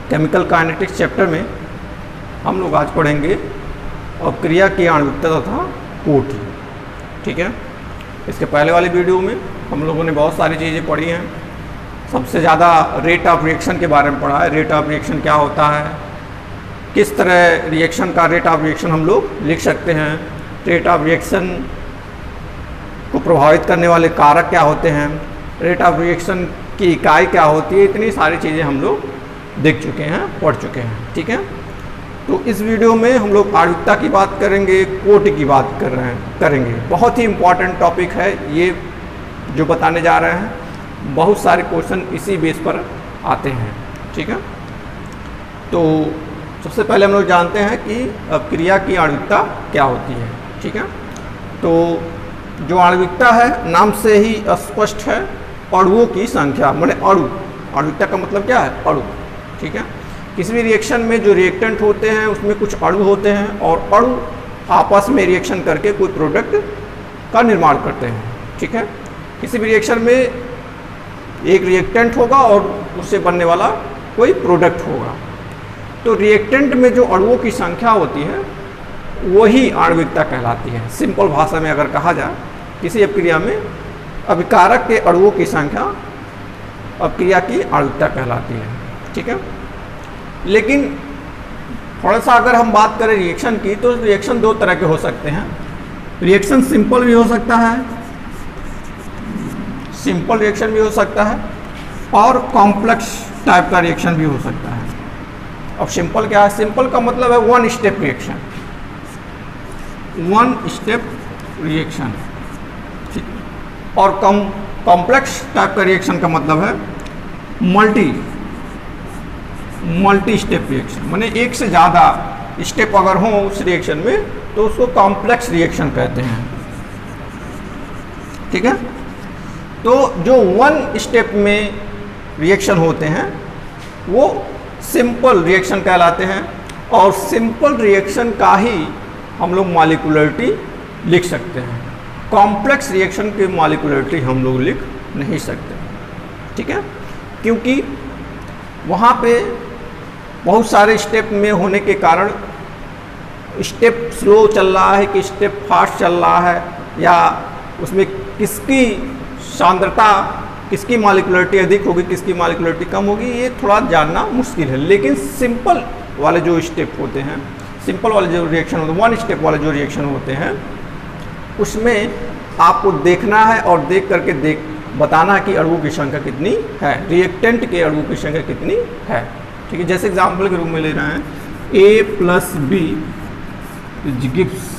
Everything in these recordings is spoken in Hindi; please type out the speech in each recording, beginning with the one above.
केमिकल काइनेटिक्स चैप्टर में हम लोग आज पढ़ेंगे अपक्रिया की आणविकता तथा कोटि। ठीक है, इसके पहले वाली वीडियो में हम लोगों ने बहुत सारी चीज़ें पढ़ी हैं। सबसे ज़्यादा रेट ऑफ रिएक्शन के बारे में पढ़ा है। रेट ऑफ रिएक्शन क्या होता है, किस तरह रिएक्शन का रेट ऑफ रिएक्शन हम लोग लिख सकते हैं, रेट ऑफ रिएक्शन को प्रभावित करने वाले कारक क्या होते हैं, रेट ऑफ रिएक्शन की इकाई क्या होती है, इतनी सारी चीज़ें हम लोग देख चुके हैं, पढ़ चुके हैं। ठीक है, तो इस वीडियो में हम लोग आणविकता की बात करेंगे, कोटि की बात करेंगे। बहुत ही इम्पॉर्टेंट टॉपिक है ये जो बताने जा रहे हैं। बहुत सारे क्वेश्चन इसी बेस पर आते हैं। ठीक है, तो सबसे पहले हम लोग जानते हैं कि अपक्रिया की आणविकता क्या होती है। ठीक है, तो जो आणविकता है नाम से ही स्पष्ट है, अणुओं की संख्या, माने अणु। आणविकता का मतलब क्या है, अणु। ठीक है, किसी भी रिएक्शन में जो रिएक्टेंट होते हैं उसमें कुछ अणु होते हैं और अणु आपस में रिएक्शन करके कोई प्रोडक्ट का निर्माण करते हैं। ठीक है, किसी भी रिएक्शन में एक रिएक्टेंट होगा और उससे बनने वाला कोई प्रोडक्ट होगा। तो रिएक्टेंट में जो अणुओं की संख्या होती है वही आणविकता कहलाती है। सिंपल भाषा में अगर कहा जाए, किसी अपक्रिया में अभिकारक के अणुओं की संख्या अपक्रिया की आणविकता कहलाती है। ठीक है, लेकिन थोड़ा सा अगर हम बात करें रिएक्शन की, तो रिएक्शन दो तरह के हो सकते हैं। रिएक्शन सिंपल भी हो सकता है, सिंपल रिएक्शन भी हो सकता है, और कॉम्प्लेक्स टाइप का रिएक्शन भी हो सकता है। अब सिंपल क्या है, सिंपल का मतलब है one step reaction, one step reaction. और कॉम्प्लेक्स टाइप का रिएक्शन का मतलब है मल्टी स्टेप रिएक्शन, माने एक से ज़्यादा स्टेप अगर हो उस रिएक्शन में तो उसको कॉम्प्लेक्स रिएक्शन कहते हैं। ठीक है, तो जो वन स्टेप में रिएक्शन होते हैं वो सिंपल रिएक्शन कहलाते हैं, और सिंपल रिएक्शन का ही हम लोग मॉलिक्यूलरिटी लिख सकते हैं। कॉम्प्लेक्स रिएक्शन की मॉलिक्यूलरिटी हम लोग लिख नहीं सकते। ठीक है, क्योंकि वहाँ पे बहुत सारे स्टेप में होने के कारण स्टेप स्लो चल रहा है कि स्टेप फास्ट चल रहा है, या उसमें किसकी सांद्रता, किसकी मॉलिक्यूलरिटी अधिक होगी, किसकी मॉलिक्यूलरिटी कम होगी, ये थोड़ा जानना मुश्किल है। लेकिन सिंपल वाले जो स्टेप होते हैं, सिंपल वाले जो रिएक्शन होते हैं, वन स्टेप वाले जो रिएक्शन होते हैं, उसमें आपको देखना है और देख करके बताना है कि अणुओं की संख्या कितनी है, रिएक्टेंट के अणुओं की संख्या कितनी है। ठीक है, जैसे एग्जाम्पल के रूप में ले रहे हैं A प्लस B गिव्स,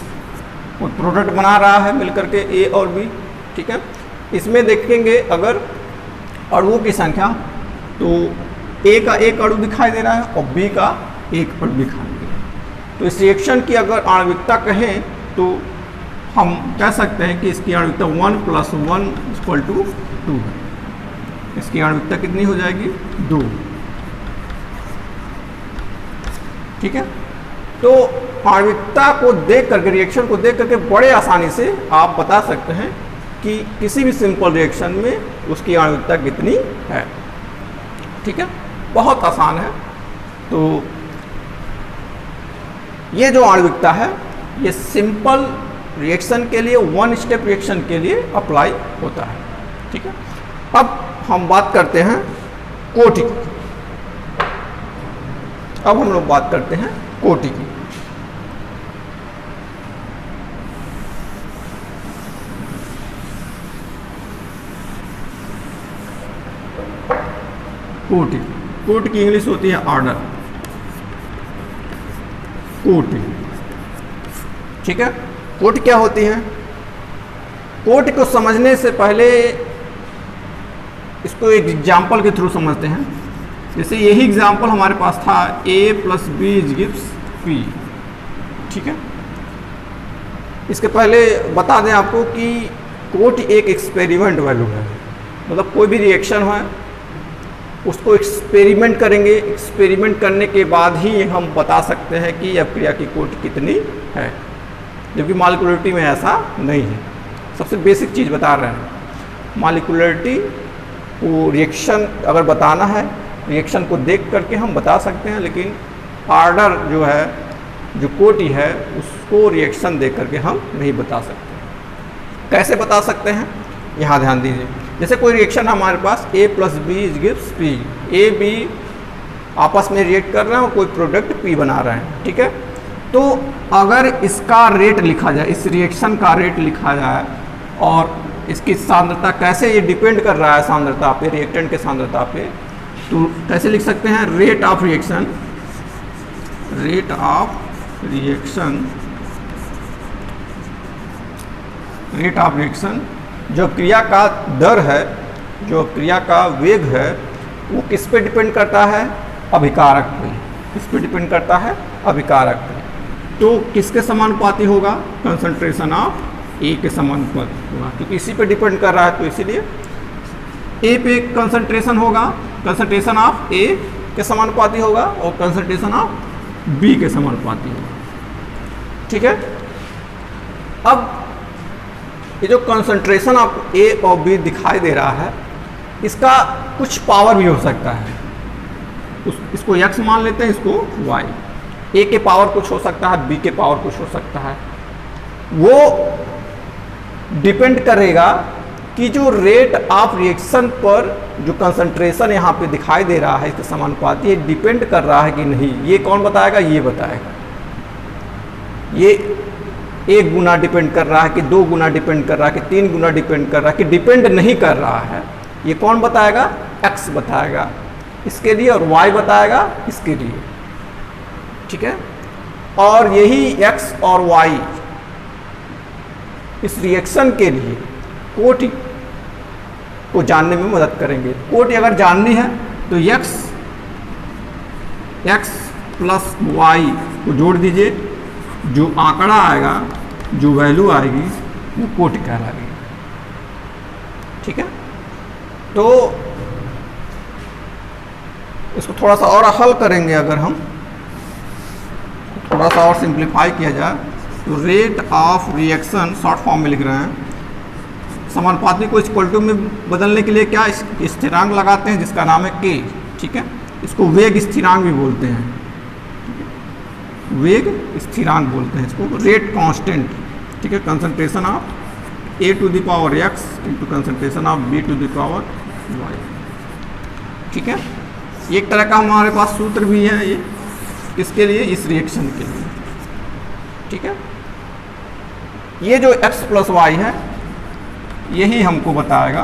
वो प्रोडक्ट बना रहा है मिलकर के A और B। ठीक है, इसमें देखेंगे अगर अणुओं की संख्या, तो A का एक अणु दिखाई दे रहा है और B का एक अणु दिखाई दे रहा है। तो इस रिएक्शन की अगर आणविकता कहें तो हम कह सकते हैं कि इसकी आणविकता 1 + 1 = 2 है। इसकी आणविकता कितनी हो जाएगी, 2। ठीक है, तो आणविकता को देख करके, रिएक्शन को देख करके बड़े आसानी से आप बता सकते हैं कि किसी भी सिंपल रिएक्शन में उसकी आणविकता कितनी है। ठीक है, बहुत आसान है। तो ये जो आणविकता है ये सिंपल रिएक्शन के लिए, वन स्टेप रिएक्शन के लिए अप्लाई होता है। ठीक है, अब हम बात करते हैं कोटि की। अब हम लोग बात करते हैं कोटि की। कोटि की इंग्लिश होती है ऑर्डर, कोटि। ठीक है, कोटि क्या होती है, कोटि को समझने से पहले इसको एक एग्जाम्पल के थ्रू समझते हैं। जैसे यही एग्जाम्पल हमारे पास था, A + B गिव्स P। ठीक है, इसके पहले बता दें आपको कि कोटि एक एक्सपेरिमेंट वैल्यू है, मतलब कोई भी रिएक्शन है उसको एक्सपेरिमेंट करेंगे, एक्सपेरिमेंट करने के बाद ही हम बता सकते हैं कि अपक्रिया की कोटि कितनी है, जबकि मॉलिक्यूलरिटी में ऐसा नहीं है। सबसे बेसिक चीज़ बता रहे हैं, मॉलिक्यूलरिटी को रिएक्शन अगर बताना है रिएक्शन को देख करके हम बता सकते हैं, लेकिन ऑर्डर जो है, जो कोटि है, उसको रिएक्शन देख करके हम नहीं बता सकते। कैसे बता सकते हैं, यहाँ ध्यान दीजिए। जैसे कोई रिएक्शन हमारे पास A + B gives P, A B आपस में रिएक्ट कर रहे हैं और कोई प्रोडक्ट P बना रहे हैं, ठीक है। तो अगर इसका रेट लिखा जाए, इस रिएक्शन का रेट लिखा जाए और इसकी सांद्रता, कैसे ये डिपेंड कर रहा है सांद्रता पे, रिएक्टेंट के सांद्रता पे, तो कैसे लिख सकते हैं, rate of reaction, rate of reaction, rate of reaction, जो क्रिया का दर है, जो क्रिया का वेग है, वो किस पे डिपेंड करता है, अभिकारक पे। किस पे डिपेंड करता है, अभिकारक पे। तो किसके समानुपाती होगा, कंसंट्रेशन ऑफ A के समानुपाती होगा, क्योंकि इसी पे डिपेंड कर रहा है, तो इसीलिए A पे कंसंट्रेशन होगा, कंसंट्रेशन ऑफ A के समानुपाती होगा और कंसंट्रेशन ऑफ B के समानुपाती होगा, ठीक है। अब ये जो कंसंट्रेशन ऑफ A और B दिखाई दे रहा है, इसका कुछ पावर भी हो सकता है, इसको x मान लेते हैं, इसको y। A के पावर कुछ हो सकता है, B के पावर कुछ हो सकता है। वो डिपेंड करेगा कि जो रेट ऑफ रिएक्शन पर जो कंसंट्रेशन यहाँ पे दिखाई दे रहा है, इसके समानुपाती, ये डिपेंड कर रहा है कि नहीं, ये कौन बताएगा, ये बताएगा। ये 1 गुना डिपेंड कर रहा है कि 2 गुना डिपेंड कर रहा है कि 3 गुना डिपेंड कर रहा है कि डिपेंड नहीं कर रहा है, ये कौन बताएगा, x बताएगा इसके लिए और y बताएगा इसके लिए, ठीक है। और यही x और y इस रिएक्शन के लिए कोटि को जानने में मदद करेंगे। कोटि अगर जाननी है तो x + y को जोड़ दीजिए, जो आंकड़ा आएगा, जो वैल्यू आएगी, वो कोटि कहलाएगी, ठीक है। तो इसको थोड़ा सा और हल करेंगे, अगर हम थोड़ा सा और सिंप्लीफाई किया जाए, तो rate of reaction, short form में लिख रहे हैं, समानुपाती को इक्वल टू में बदलने के लिए क्या स्थिरांक लगाते हैं, जिसका नाम है k, ठीक है। इसको वेग स्थिरांक भी बोलते हैं, वेग स्थिरांक बोलते हैं इसको, रेट कांस्टेंट, ठीक है। Concentration of A to the power x into concentration of B to the power y, ठीक है। एक तरह का हमारे पास सूत्र भी है ये, इसके लिए, इस रिएक्शन के लिए, ठीक है। ये जो x + y है, यही हमको बताएगा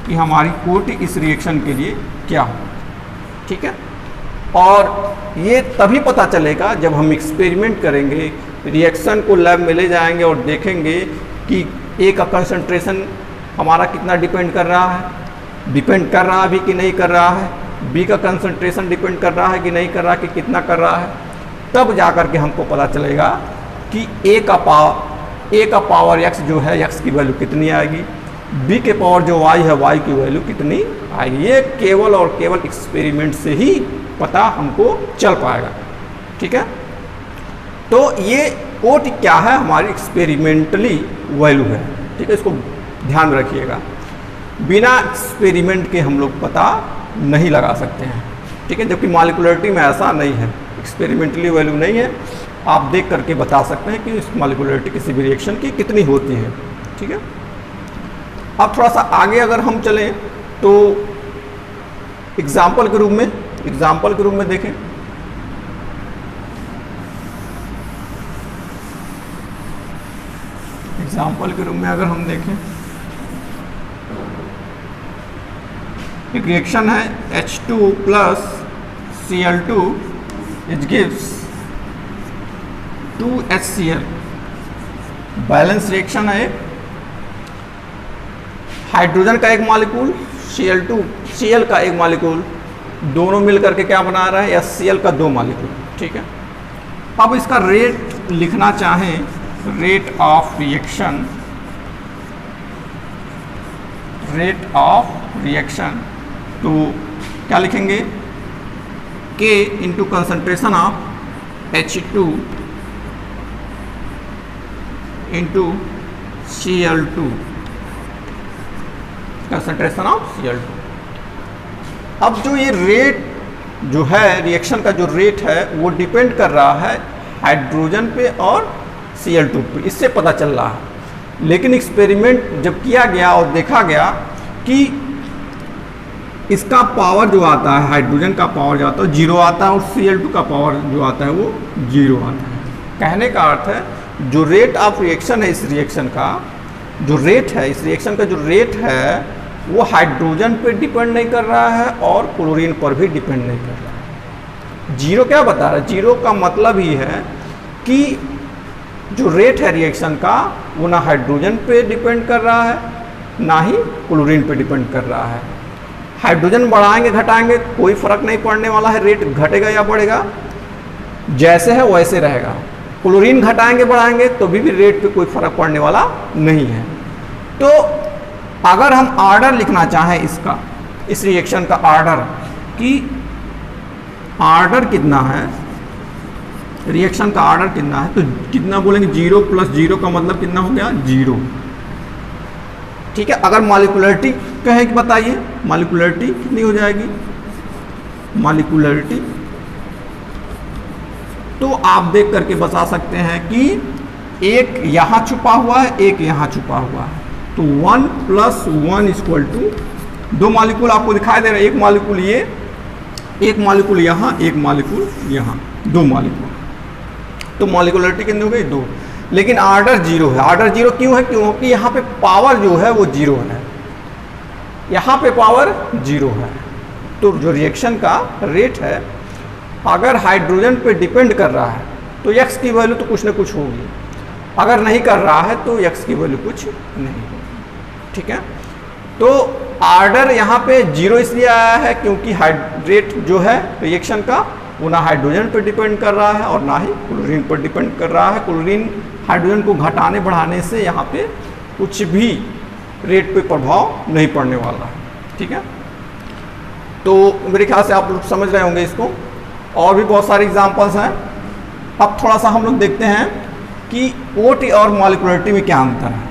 कि हमारी कोटि इस रिएक्शन के लिए क्या हो, ठीक है। और ये तभी पता चलेगा जब हम एक्सपेरिमेंट करेंगे, रिएक्शन को लैब में ले जाएंगे और देखेंगे कि A का कंसंट्रेशन हमारा कितना डिपेंड कर रहा है, डिपेंड कर रहा है भी कि नहीं कर रहा है, B का कंसंट्रेशन डिपेंड कर रहा है कि नहीं कर रहा है, कि कितना कर रहा है। तब जा कर के हमको पता चलेगा कि A का पावर x जो है, x की वैल्यू कितनी आएगी, B के पावर जो y है, y की वैल्यू कितनी आएगी। ये केवल और केवल एक्सपेरिमेंट से ही पता हमको चल पाएगा, ठीक है। तो ये कोटि क्या है, हमारी एक्सपेरिमेंटली वैल्यू है, ठीक है। इसको ध्यान में रखिएगा, बिना एक्सपेरिमेंट के हम लोग पता नहीं लगा सकते हैं, ठीक है। जबकि मॉलिक्यूलरिटी में ऐसा नहीं है, एक्सपेरिमेंटली वैल्यू नहीं है, आप देख करके बता सकते हैं कि इस मॉलिक्यूलरिटी किसी भी रिएक्शन की कितनी होती है, ठीक है। अब थोड़ा सा आगे अगर हम चलें तो एग्जाम्पल के रूप में देखें। एग्जाम्पल के रूप में अगर हम देखें, एक रिएक्शन है H2 + Cl2 it gives 2HCl, balance reaction है। हाइड्रोजन का एक मॉलिक्यूल, Cl का एक मॉलिक्यूल, दोनों मिलकर के क्या बना रहा है, HCl का 2 मॉलिक्यूल, ठीक है। अब इसका रेट लिखना चाहें, रेट ऑफ रिएक्शन, तो क्या लिखेंगे, K into concentration of H2 into Cl2, concentration of Cl2, अब जो ये रेट जो है रिएक्शन का जो रेट है वो डिपेंड कर रहा है हाइड्रोजन पे और Cl2 पे, इससे पता चल रहा है। लेकिन एक्सपेरिमेंट जब किया गया और देखा गया कि इसका पावर जो आता है, हाइड्रोजन का पावर जो आता है 0 आता है और Cl2 का पावर जो आता है वो 0 आता है। कहने का अर्थ है जो रेट ऑफ रिएक्शन है, इस रिएक्शन का जो रेट है, इस रिएक्शन का जो रेट है वो हाइड्रोजन पे डिपेंड नहीं कर रहा है और क्लोरीन पर भी डिपेंड नहीं कर रहा है। 0 क्या बता रहा है? 0 का मतलब ही है कि जो रेट है रिएक्शन का वो ना हाइड्रोजन पे डिपेंड कर रहा है ना ही क्लोरीन पे डिपेंड कर रहा है। हाइड्रोजन बढ़ाएंगे घटाएंगे कोई फर्क नहीं पड़ने वाला है, रेट घटेगा या बढ़ेगा जैसे है वैसे रहेगा। क्लोरीन घटाएंगे बढ़ाएंगे तो भी रेट पे कोई फर्क पड़ने वाला नहीं है। तो अगर हम ऑर्डर लिखना चाहें इसका, इस रिएक्शन का ऑर्डर कि ऑर्डर कितना है, रिएक्शन का ऑर्डर कितना है, तो कितना बोलेंगे 0 + 0 का मतलब कितना हो गया 0। ठीक है, अगर मॉलिक्यूलरिटी कहे कि बताइए मॉलिक्यूलरिटी कितनी हो जाएगी, मॉलिक्यूलरिटी तो आप देख करके बता सकते हैं कि एक यहाँ छुपा हुआ है, एक यहाँ छुपा हुआ है, तो 1 + 1 = 2 मॉलिक्यूल आपको दिखाई दे रहा है, एक मॉलिक्यूल ये, एक मॉलिक्यूल यहाँ, एक मॉलिक्यूल यहाँ, 2 मॉलिक्यूल। तो मॉलिक्यूलरिटी कितनी हो गई 2। लेकिन ऑर्डर 0 है। ऑर्डर 0 क्यों है? क्योंकि यहाँ पे पावर जो है वो 0 है, यहाँ पे पावर 0 है। तो जो रिएक्शन का रेट है अगर हाइड्रोजन पे डिपेंड कर रहा है तो x की वैल्यू तो कुछ ना कुछ होगी, अगर नहीं कर रहा है तो x की वैल्यू कुछ नहीं होगी। ठीक है, तो ऑर्डर यहाँ पे 0 इसलिए आया है क्योंकि रेट जो है रिएक्शन का वो ना हाइड्रोजन पर डिपेंड कर रहा है और ना ही क्लोरीन पर डिपेंड कर रहा है। क्लोरीन हाइड्रोजन को घटाने बढ़ाने से यहाँ पे कुछ भी रेट पे प्रभाव नहीं पड़ने वाला है। ठीक है, तो मेरे ख्याल से आप लोग समझ रहे होंगे इसको। और भी बहुत सारे एग्जांपल्स हैं। अब थोड़ा सा हम लोग देखते हैं कि ओटी और मॉलिक्यूलरिटी में क्या अंतर है।